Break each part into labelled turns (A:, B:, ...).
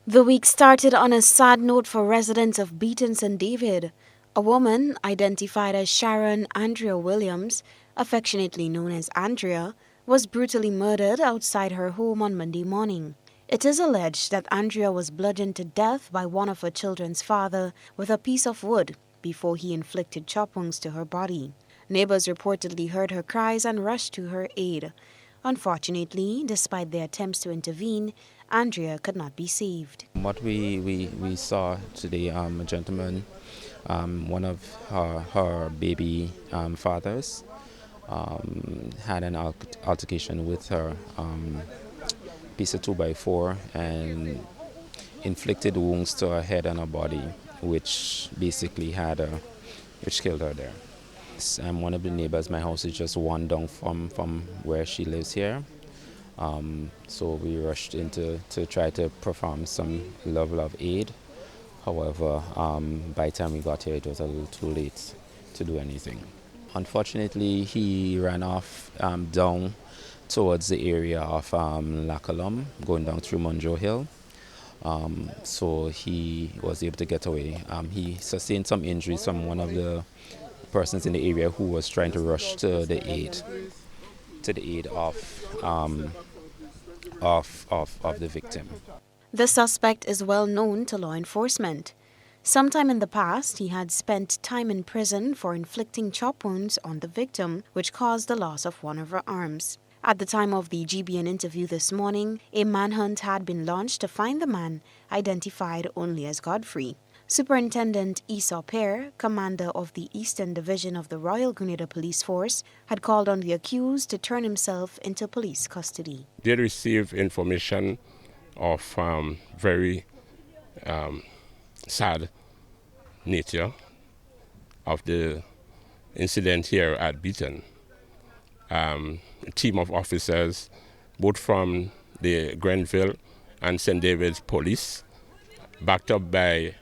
A: The week started on a sad note for residents of Beaton St. David. A woman, identified as Sharon Andrea Williams, affectionately known as Andrea, was brutally murdered outside her home on Monday morning. It is alleged that Andrea was bludgeoned to death by one of her children's father with a piece of wood before he inflicted chop wounds to her body. Neighbors reportedly heard her cries and rushed to her aid. Unfortunately, despite their attempts to intervene, Andrea could not be saved.
B: What we saw today, a gentleman, one of her baby fathers, had an altercation with her piece of 2x4 and inflicted wounds to her head and her body, which basically which killed her there. I'm one of the neighbors. My house is just one down from where she lives here. So we rushed in to try to perform some level of aid. However, by the time we got here, it was a little too late to do anything. Unfortunately, he ran off down towards the area of Lakalum, going down through Monjo Hill. So he was able to get away. He sustained some injuries from one of the persons in the area who was trying to rush to the aid of the victim.
A: The suspect is well known to law enforcement. Sometime in the past, he had spent time in prison for inflicting chop wounds on the victim, which caused the loss of one of her arms. At the time of the GBN interview this morning, a manhunt had been launched to find the man, identified only as Godfrey. Superintendent Esau Pear, commander of the Eastern Division of the Royal Grenada Police Force, had called on the accused to turn himself into police custody.
C: They received information of very sad nature of the incident here at Beaton. A team of officers, both from the Grenville and St. David's police, backed up by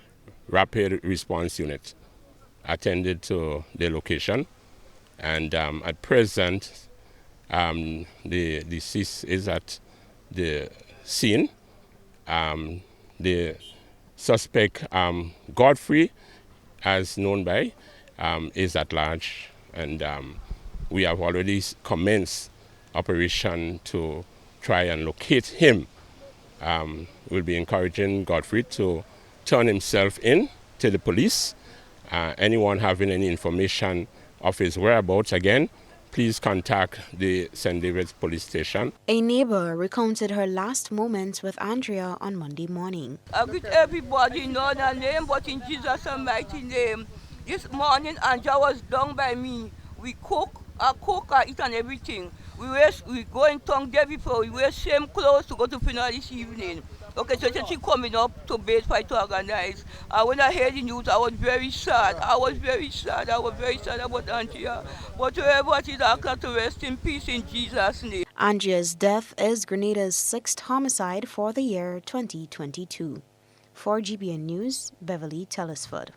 C: Rapid Response Unit, attended to the location. And at present, the deceased is at the scene. The suspect, Godfrey, as known by, is at large, and we have already commenced operation to try and locate him. We'll be encouraging Godfrey to turn himself in to the police. Anyone having any information of his whereabouts, again, please contact the St. David's police station.
A: A neighbor recounted her last moments with Andrea on Monday morning.
D: I greet everybody in the name, but in Jesus' almighty name. This morning, Andrea was down by me. We cook, I eat and everything. We go in tongue there before, we wear same clothes to go to funeral this evening. Okay, so she coming up to base fight to organize. When I heard the news, I was very sad. I was very sad about Andrea. But whoever it is, I ask her to rest in peace in Jesus' name.
A: Andrea's death is Grenada's 6th homicide for the year 2022. For GBN News, Beverly Telesford.